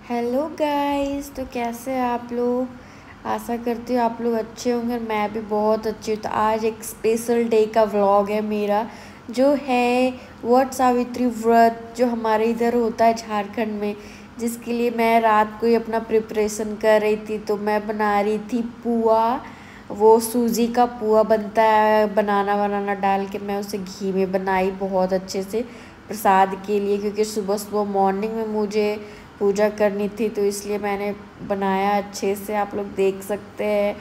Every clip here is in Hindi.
हेलो गाइस, तो कैसे हैं आप लोग। आशा करती हूँ आप लोग अच्छे होंगे। मैं भी बहुत अच्छी हूँ। तो आज एक स्पेशल डे का व्लॉग है मेरा, जो है वट सावित्री व्रत, जो हमारे इधर होता है झारखंड में, जिसके लिए मैं रात को ही अपना प्रिपरेशन कर रही थी। तो मैं बना रही थी पुआ। वो सूजी का पुआ बनता है, बनाना डाल के मैं उसे घी में बनाई बहुत अच्छे से प्रसाद के लिए, क्योंकि सुबह सुबह मॉर्निंग में मुझे पूजा करनी थी, तो इसलिए मैंने बनाया अच्छे से। आप लोग देख सकते हैं।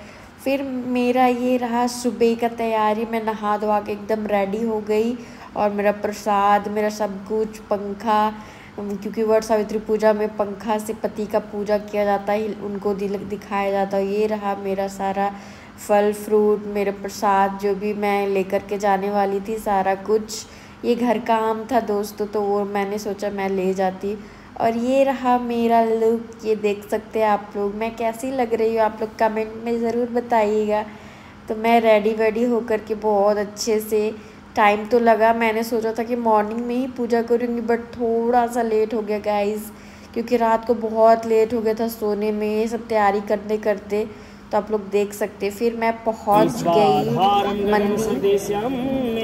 फिर मेरा ये रहा सुबह का तैयारी। मैं नहा धोवा के एकदम रेडी हो गई, और मेरा प्रसाद, मेरा सब कुछ, पंखा, क्योंकि वट सावित्री पूजा में पंखा से पति का पूजा किया जाता है, उनको दिखाया जाता है। ये रहा मेरा सारा फल फ्रूट, मेरा प्रसाद, जो भी मैं लेकर के जाने वाली थी, सारा कुछ। ये घर का आम था दोस्तों, तो वो मैंने सोचा मैं ले जाती। और ये रहा मेरा लुक, ये देख सकते हैं आप लोग। मैं कैसी लग रही हूँ आप लोग कमेंट में ज़रूर बताइएगा। तो मैं रेडी वेडी होकर के बहुत अच्छे से, टाइम तो लगा, मैंने सोचा था कि मॉर्निंग में ही पूजा करूँगी, बट थोड़ा सा लेट हो गया गाइस, क्योंकि रात को बहुत लेट हो गया था सोने में, ये सब तैयारी करते करते। तो आप लोग देख सकते। फिर मैं पहुंच गई मंदिर,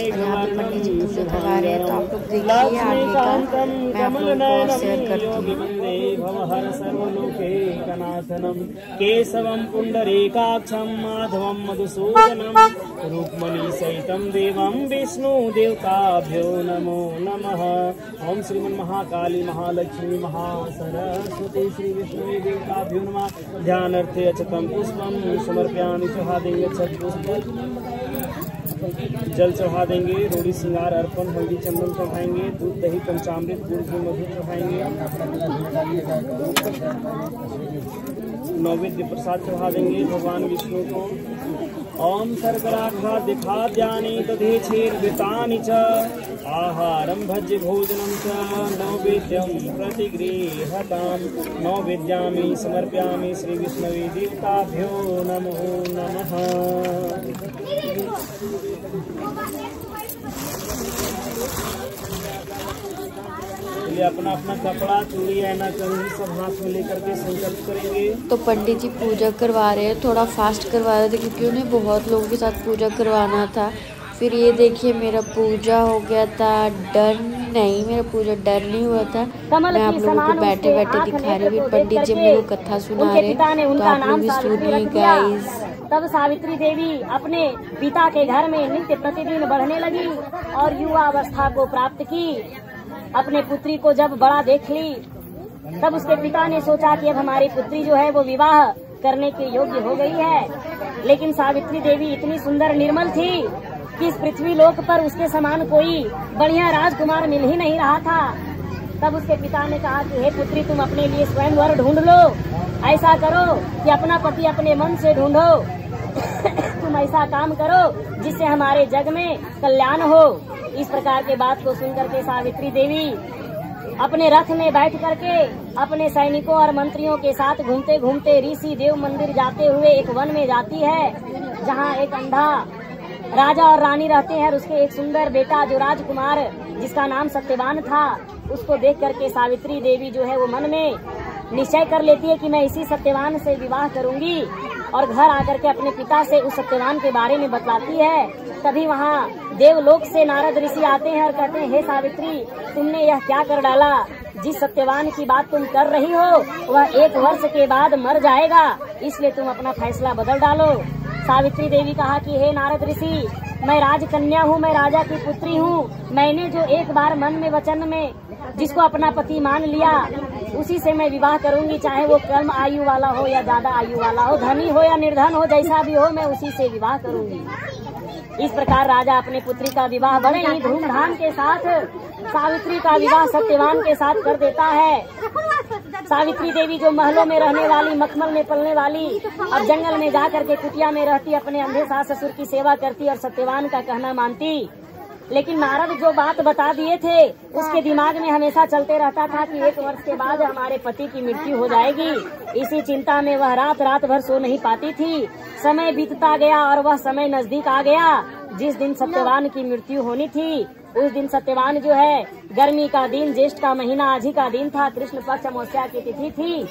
यहाँ पे पंडित जी पूजा करवा रहे हैं। तो आप लोग देखिए आगे का, मैं आप लोगों को शेयर करती हूँ। केशवम पुंडरीकाक्षम माधवम मधुसूदनम रूक्मणी सहितम देवम विष्णु देवताभ्यो नमो नमः। ओम श्रीमन महाकाली महालक्ष्मी महासरस्वती श्री विष्णु देवताभ्यो नमः। ध्यानार्थे अक्षतम पुष्पम समर्पयामि। चढ़ा देंगे अक्षत पुष्प, जल चढ़ा देंगे, रोड़ी श्रृंगार अर्पण, हल्दी चंदन चढ़ाएंगे, दूध दही पंचामृत गुड़ की मधु चढ़ाएंगे, नैवेद्य प्रसाद चढ़ा देंगे भगवान विष्णु को। ओम शर्कराख्या दिखाद्यानि तदेच्छेर्वृतानि च आहारं भज्य भोजनं च नैवेद्यं प्रतिगृह्यताम्। नैवेद्यामि समर्पयामि श्री विष्णवे देवताभ्यो नमो नमः। अपना अपना कपड़ा चूड़ी ऐना कंघी सब हाथ में लेकर के संकल्प करेंगे। तो पंडित जी पूजा करवा रहे हैं, थोड़ा फास्ट करवा रहे थे क्योंकि उन्हें बहुत लोगों के साथ पूजा करवाना था। फिर ये देखिए मेरा पूजा हो गया था डन। नहीं, मेरा पूजा डन नहीं हुआ था। मैं आप लोगों को बैठे बैठे दिखा रही हूँ। पंडित जी मेरे को कथा सुना रहे, तो आप लोग भी सुनिए गाइस। तब सावित्री देवी अपने पिता के घर में नित्य प्रतिदिन बढ़ने लगी और युवा अवस्था को प्राप्त की। अपने पुत्री को जब बड़ा देख ली, तब उसके पिता ने सोचा कि अब हमारी पुत्री जो है वो विवाह करने के योग्य हो गई है। लेकिन सावित्री देवी इतनी सुंदर निर्मल थी कि इस पृथ्वी लोक पर उसके समान कोई बढ़िया राजकुमार मिल ही नहीं रहा था। तब उसके पिता ने कहा कि हे पुत्री, तुम अपने लिए स्वयं वर ढूंढ लो। ऐसा करो कि अपना पति अपने मन से ढूंढो। तुम ऐसा काम करो जिससे हमारे जग में कल्याण हो। इस प्रकार के बात को सुनकर के सावित्री देवी अपने रथ में बैठ करके अपने सैनिकों और मंत्रियों के साथ घूमते घूमते ऋषि देव मंदिर जाते हुए एक वन में जाती है, जहाँ एक अंधा राजा और रानी रहते हैं और उसके एक सुंदर बेटा जो राजकुमार जिसका नाम सत्यवान था, उसको देख करके सावित्री देवी जो है वो मन में निश्चय कर लेती है कि मैं इसी सत्यवान से विवाह करूंगी। और घर आकर के अपने पिता से उस सत्यवान के बारे में बतलाती है। तभी वहाँ देवलोक से नारद ऋषि आते हैं और कहते हैं, हे सावित्री, तुमने यह क्या कर डाला। जिस सत्यवान की बात तुम कर रही हो वह 1 वर्ष के बाद मर जाएगा, इसलिए तुम अपना फैसला बदल डालो। सावित्री देवी कहा कि हे नारद ऋषि, मैं राजकन्या हूँ, मैं राजा की पुत्री हूँ। मैंने जो एक बार मन में वचन में जिसको अपना पति मान लिया, उसी से मैं विवाह करूंगी, चाहे वो कम आयु वाला हो या ज्यादा आयु वाला हो, धनी हो या निर्धन हो, जैसा भी हो, मैं उसी से विवाह करूंगी। इस प्रकार राजा अपने पुत्री का विवाह बड़े ही धूमधाम के साथ, सावित्री का विवाह सत्यवान के साथ कर देता है। सावित्री देवी जो महलों में रहने वाली, मखमल में पलने वाली, अब जंगल में जाकर के कुटिया में रहती, अपने अंधे सास ससुर की सेवा करती और सत्यवान का कहना मानती। लेकिन नारद जो बात बता दिए थे उसके दिमाग में हमेशा चलते रहता था कि 1 वर्ष के बाद हमारे पति की मृत्यु हो जाएगी। इसी चिंता में वह रात भर सो नहीं पाती थी। समय बीतता गया और वह समय नजदीक आ गया जिस दिन सत्यवान की मृत्यु होनी थी। उस दिन सत्यवान जो है गर्मी का दिन, ज्येष्ठ का महीना, आज ही का दिन था। कृष्ण पक्ष अमावस्या की तिथि थी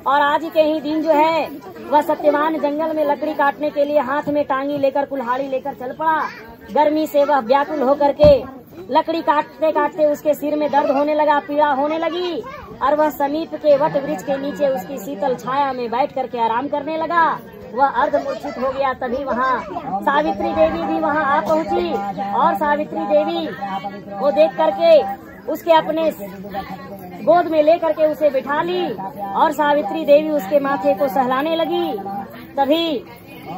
और आज के ही दिन जो है वह सत्यवान जंगल में लकड़ी काटने के लिए हाथ में टांगी लेकर, कुल्हाड़ी लेकर चल पड़ा। गर्मी से वह व्याकुल होकर के लकड़ी काटते काटते उसके सिर में दर्द होने लगा, पीड़ा होने लगी और वह समीप के वट वृक्ष के नीचे उसकी शीतल छाया में बैठ करके आराम करने लगा। वह अर्ध मूर्छित हो गया। तभी वहाँ सावित्री देवी भी वहाँ आ पहुँची और सावित्री देवी वो देख करके उसके अपने गोद में लेकर के उसे बिठा ली और सावित्री देवी उसके माथे को सहलाने लगी। तभी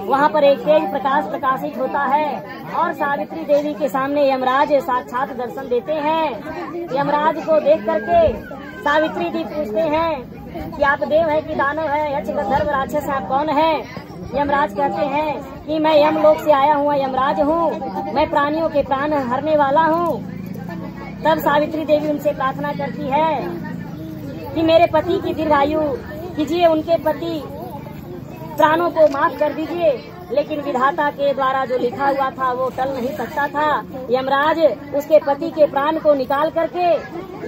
वहाँ पर एक तेज प्रकाश प्रकाशित होता है और सावित्री देवी के सामने यमराज साक्षात दर्शन देते हैं। यमराज को देख करके सावित्री जी पूछते हैं कि आप देव है कि दानव है, यक्ष गंधर्व राक्षस आप कौन है? यमराज कहते हैं कि मैं यमलोक से आया हुआ यमराज हूँ, मैं प्राणियों के प्राण हरने वाला हूँ। तब सावित्री देवी उनसे प्रार्थना करती है कि मेरे पति की दीर्घायु कीजिए, उनके पति प्राणों को माफ कर दीजिए। लेकिन विधाता के द्वारा जो लिखा हुआ था वो टल नहीं सकता था। यमराज उसके पति के प्राण को निकाल करके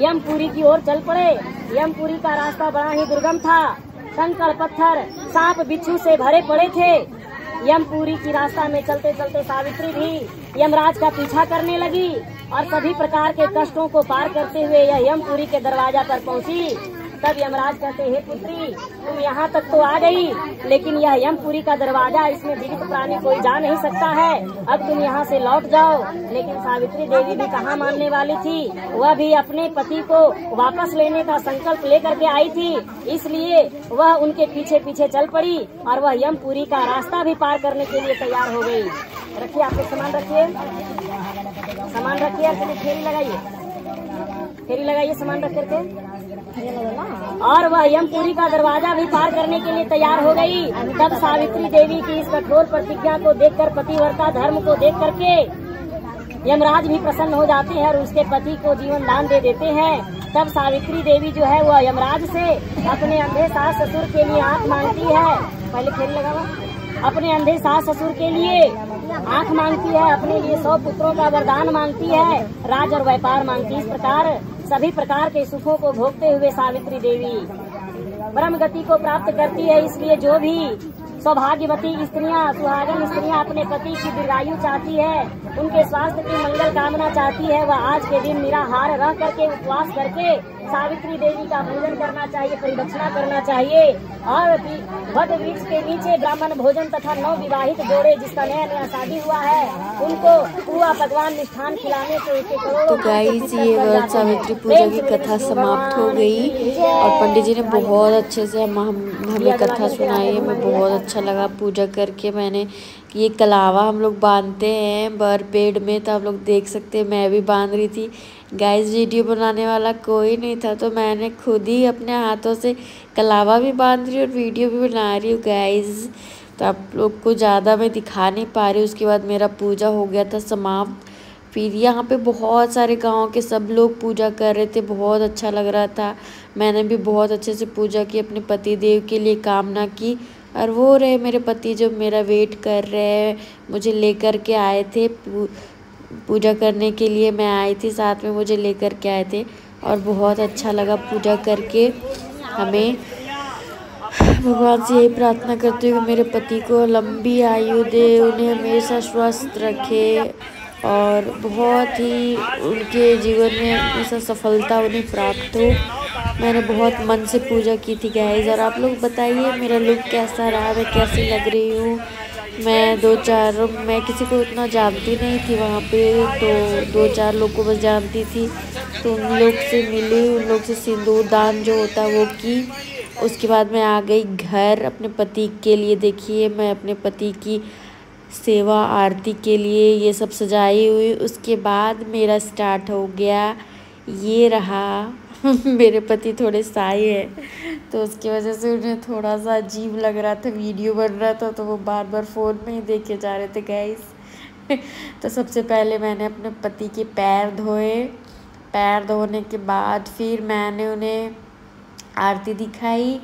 यमपुरी की ओर चल पड़े। यमपुरी का रास्ता बड़ा ही दुर्गम था, कंकड़ पत्थर सांप बिच्छू से भरे पड़े थे। यमपुरी की रास्ता में चलते चलते सावित्री भी यमराज का पीछा करने लगी और सभी प्रकार के कष्टों को पार करते हुए यह यमपुरी के दरवाजा पर पहुंची। तब यमराज कहते, हे पुत्री, तुम यहाँ तक तो आ गई, लेकिन यह यमपुरी का दरवाजा, इसमें जीवित प्राणी कोई जा नहीं सकता है, अब तुम यहाँ से लौट जाओ। लेकिन सावित्री देवी भी कहाँ मानने वाली थी, वह भी अपने पति को वापस लेने का संकल्प लेकर के आई थी, इसलिए वह उनके पीछे पीछे चल पड़ी और वह यमपुरी का रास्ता भी पार करने के लिए तैयार हो गई। रखिए, आपके सामान रखिए, सामान रखिए, फेरी लगाइए, फेरी लगाइए सामान रख करके। और वह यमपुरी का दरवाजा भी पार करने के लिए तैयार हो गई। तब सावित्री देवी की इस कठोर प्रतिज्ञा को देखकर, पतिव्रता धर्म को देख करके यमराज भी प्रसन्न हो जाते हैं और उसके पति को जीवन दान दे देते हैं। तब सावित्री देवी जो है वह यमराज से अपने अंधे सास ससुर के लिए आँख मांगती है। पहले फेरी लगावा। अपने अंधे सास ससुर के लिए आँख मांगती है, अपने लिए 100 पुत्रों का वरदान मांगती है, राज और व्यापार मांगती है। इस प्रकार सभी प्रकार के सुखों को भोगते हुए सावित्री देवी परम गति को प्राप्त करती है। इसलिए जो भी सौभाग्यवती स्त्रियां, सुहागन स्त्रियां अपने पति की दीर्घायु चाहती है, उनके स्वास्थ्य की मंगल कामना चाहती है, वह आज के दिन निराहार रह करके, उपवास करके सावित्री देवी का पूजन करना चाहिए, परिदक्षिणा करना चाहिए और वट वृक्ष के नीचे ब्राह्मण भोजन तथा नवविवाहित जोड़े जिसका नया नया शादी हुआ है उनको पूरा पकवान मिष्ठान खिलाने से उसके करोड़ों। तो गाइस, ये व्रत सावित्री पूजा की कथा समाप्त हो गई और पंडित जी ने बहुत अच्छे से हमें कथा सुनाई। हमें बहुत अच्छा लगा पूजा करके। मैंने ये कलावा हम लोग बांधते हैं बर पेड़ में, तो आप लोग देख सकते हैं मैं भी बांध रही थी। गाइस, वीडियो बनाने वाला कोई नहीं था तो मैंने खुद ही अपने हाथों से कलावा भी बांध रही और वीडियो भी बना रही हूँ गाइस। तो आप लोग को ज़्यादा मैं दिखा नहीं पा रही। उसके बाद मेरा पूजा हो गया था समाप्त। फिर यहाँ पे बहुत सारे गांव के सब लोग पूजा कर रहे थे, बहुत अच्छा लग रहा था। मैंने भी बहुत अच्छे से पूजा की, अपने पति देव के लिए कामना की और वो रहे मेरे पति जो मेरा वेट कर रहे हैं, मुझे लेकर के आए थे पूजा करने के लिए। मैं आई थी साथ में, मुझे लेकर के आए थे और बहुत अच्छा लगा पूजा करके। हमें भगवान से यही प्रार्थना करते हुए मेरे पति को लंबी आयु दे, उन्हें हमेशा स्वस्थ रखे और बहुत ही उनके जीवन में हमेशा सफलता उन्हें प्राप्त हो। मैंने बहुत मन से पूजा की थी गाइस। और आप लोग बताइए मेरा लुक कैसा रहा, मैं कैसी लग रही हूँ। मैं किसी को उतना जानती नहीं थी वहाँ पे, तो 2-4 लोग को बस जानती थी, तो उन लोग से मिली, उन लोग से सिंदूर दान जो होता है वो की। उसके बाद मैं आ गई घर अपने पति के लिए। देखिए, मैं अपने पति की सेवा आरती के लिए ये सब सजाई हुई। उसके बाद मेरा स्टार्ट हो गया। ये रहा मेरे पति थोड़े साई है तो उसकी वजह से उन्हें थोड़ा सा अजीब लग रहा था, वीडियो बन रहा था तो वो बार बार फ़ोन में ही देखे जा रहे थे गाइस। तो सबसे पहले मैंने अपने पति के पैर धोए। पैर धोने के बाद फिर मैंने उन्हें आरती दिखाई,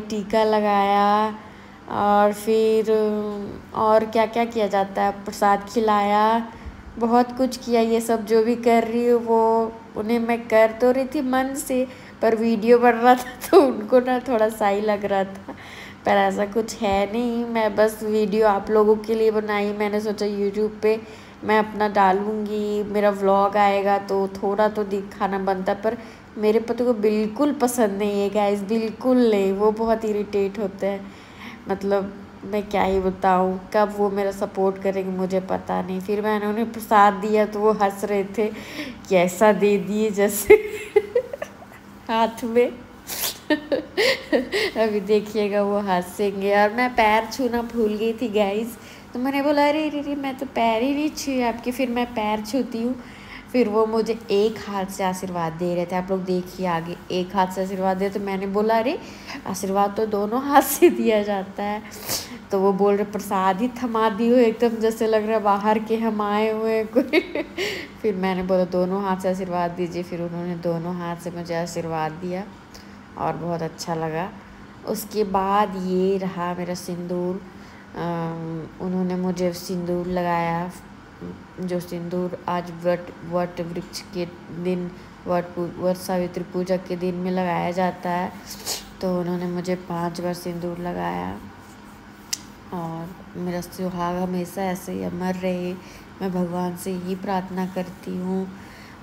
टीका लगाया और फिर और क्या क्या किया जाता है, प्रसाद खिलाया बहुत कुछ किया। ये सब जो भी कर रही हूँ वो उन्हें मैं कर तो रही थी मन से, पर वीडियो बन रहा था तो उनको ना थोड़ा सही लग रहा था, पर ऐसा कुछ है नहीं। मैं बस वीडियो आप लोगों के लिए बनाई। मैंने सोचा यूट्यूब पे मैं अपना डालूँगी, मेरा व्लॉग आएगा तो थोड़ा तो दिखाना बनता, पर मेरे पति को बिल्कुल पसंद नहीं है गाइस, बिल्कुल नहीं। वो बहुत इरिटेट होते हैं, मतलब मैं क्या ही बताऊँ, कब वो मेरा सपोर्ट करेंगे मुझे पता नहीं। फिर मैंने उन्हें प्रसाद दिया तो वो हंस रहे थे कि ऐसा दे दिए जैसे हाथ में अभी देखिएगा वो हंसेंगे। और मैं पैर छूना भूल गई थी गाइस, तो मैंने बोला अरे रे मैं तो पैर ही नहीं छुई आपके, फिर मैं पैर छूती हूँ। फिर वो मुझे एक हाथ से आशीर्वाद दे रहे थे, आप लोग देखिए आगे, एक हाथ से आशीर्वाद दे। तो मैंने बोला अरे आशीर्वाद तो दोनों हाथ से दिया जाता है। तो वो बोल रहे प्रसाद ही थमा दी हो एकदम, जैसे लग रहा है बाहर के हम आए हुए हैं कोई फिर मैंने बोला दोनों हाथ से आशीर्वाद दीजिए। फिर उन्होंने दोनों हाथ से मुझे आशीर्वाद दिया और बहुत अच्छा लगा। उसके बाद ये रहा मेरा सिंदूर। उन्होंने मुझे सिंदूर लगाया, जो सिंदूर आज वट वृक्ष के दिन, वट सावित्री पूजा के दिन में लगाया जाता है। तो उन्होंने मुझे 5 बार सिंदूर लगाया और मेरा सुहाग हमेशा ऐसे ही अमर रहे, मैं भगवान से यही प्रार्थना करती हूँ।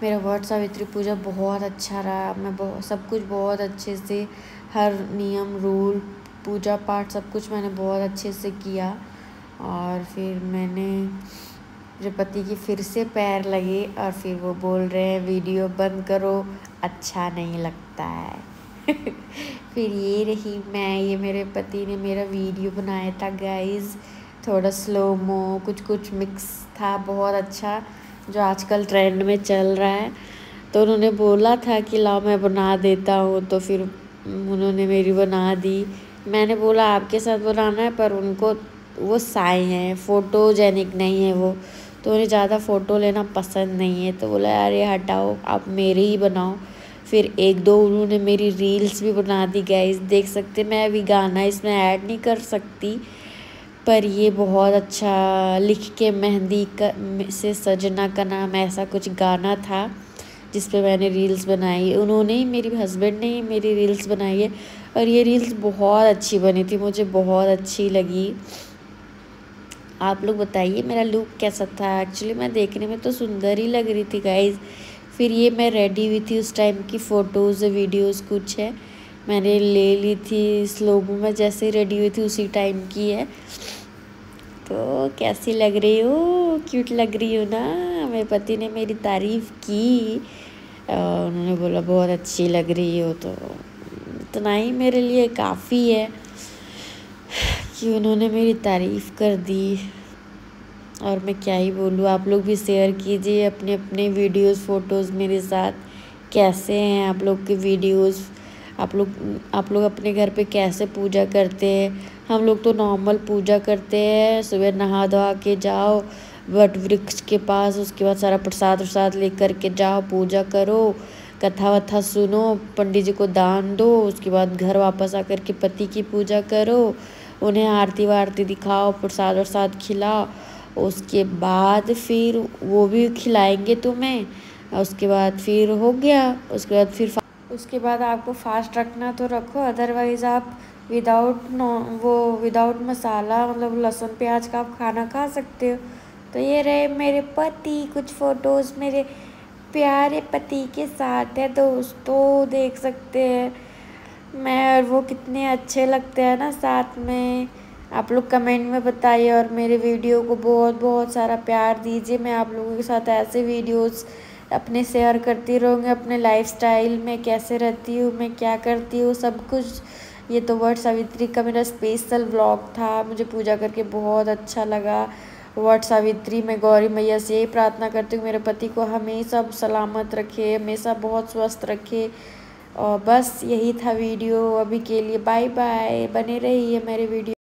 मेरा वट सावित्री पूजा बहुत अच्छा रहा, मैं सब कुछ बहुत अच्छे से, हर नियम रूल पूजा पाठ सब कुछ मैंने बहुत अच्छे से किया। और फिर मैंने मेरे पति की फिर से पैर लगे और फिर वो बोल रहे हैं वीडियो बंद करो, अच्छा नहीं लगता है फिर ये रही मैं, ये मेरे पति ने मेरा वीडियो बनाया था गाइस, थोड़ा स्लो मो कुछ मिक्स था, बहुत अच्छा, जो आजकल ट्रेंड में चल रहा है। तो उन्होंने बोला था कि लाओ मैं बना देता हूँ, तो फिर उन्होंने मेरी बना दी। मैंने बोला आपके साथ बनाना है, पर उनको वो साई हैं, फ़ोटोजेनिक नहीं है वो, तो उन्हें ज़्यादा फ़ोटो लेना पसंद नहीं है। तो बोला अरे हटाओ आप मेरे ही बनाओ। फिर 1-2 उन्होंने मेरी रील्स भी बना दी गाइस, देख सकते। मैं अभी गाना इसमें ऐड नहीं कर सकती, पर ये बहुत अच्छा लिख के मेहंदी से सजना का नाम, ऐसा कुछ गाना था जिस पे मैंने रील्स बनाई। उन्होंने ही, मेरे हस्बैंड ने ही मेरी रील्स बनाई है और ये रील्स बहुत अच्छी बनी थी, मुझे बहुत अच्छी लगी। आप लोग बताइए मेरा लुक कैसा था। एक्चुअली मैं देखने में तो सुंदर ही लग रही थी गाइस। फिर ये मैं रेडी हुई थी, उस टाइम की फ़ोटोज़ वीडियोस कुछ है मैंने ले ली थी स्लोमो में, जैसे ही रेडी हुई थी उसी टाइम की है। तो कैसी लग रही हो, क्यूट लग रही हो ना। मेरे पति ने मेरी तारीफ़ की, उन्होंने बोला बहुत अच्छी लग रही हो। तो इतना ही मेरे लिए काफ़ी है कि उन्होंने मेरी तारीफ़ कर दी, और मैं क्या ही बोलूँ। आप लोग भी शेयर कीजिए अपने अपने वीडियोस फ़ोटोज़ मेरे साथ, कैसे हैं आप लोग के वीडियोस, आप लोग अपने घर पे कैसे पूजा करते हैं। हम लोग तो नॉर्मल पूजा करते हैं, सुबह नहा धोआ के जाओ वट वृक्ष के पास, उसके बाद सारा प्रसाद लेकर के जाओ, पूजा करो, कथा वथा सुनो, पंडित जी को दान दो, उसके बाद घर वापस आकर के पति की पूजा करो, उन्हें आरती वारती दिखाओ, प्रसाद खिलाओ, उसके बाद फिर वो भी खिलाएंगे तुम्हें, उसके बाद फिर हो गया। उसके बाद आपको फास्ट रखना तो रखो, अदरवाइज़ आप विदाउट मसाला, मतलब लहसुन प्याज का आप खाना खा सकते हो। तो ये रहे मेरे पति, कुछ फ़ोटोज़ मेरे प्यारे पति के साथ है दोस्तों, देख सकते हैं मैं और वो कितने अच्छे लगते हैं ना साथ में। आप लोग कमेंट में बताइए और मेरे वीडियो को बहुत बहुत सारा प्यार दीजिए। मैं आप लोगों के साथ ऐसे वीडियोस अपने शेयर करती रहूँगी, अपने लाइफस्टाइल में कैसे रहती हूँ, मैं क्या करती हूँ, सब कुछ। ये तो वट सावित्री का मेरा स्पेशल व्लॉग था, मुझे पूजा करके बहुत अच्छा लगा। वट सावित्री में गौरी मैया से यही प्रार्थना करती हूँ मेरे पति को हमेशा सलामत रखे, हमेशा बहुत स्वस्थ रखे। और बस यही था वीडियो अभी के लिए, बाय बाय, बने रहिए मेरे वीडियो।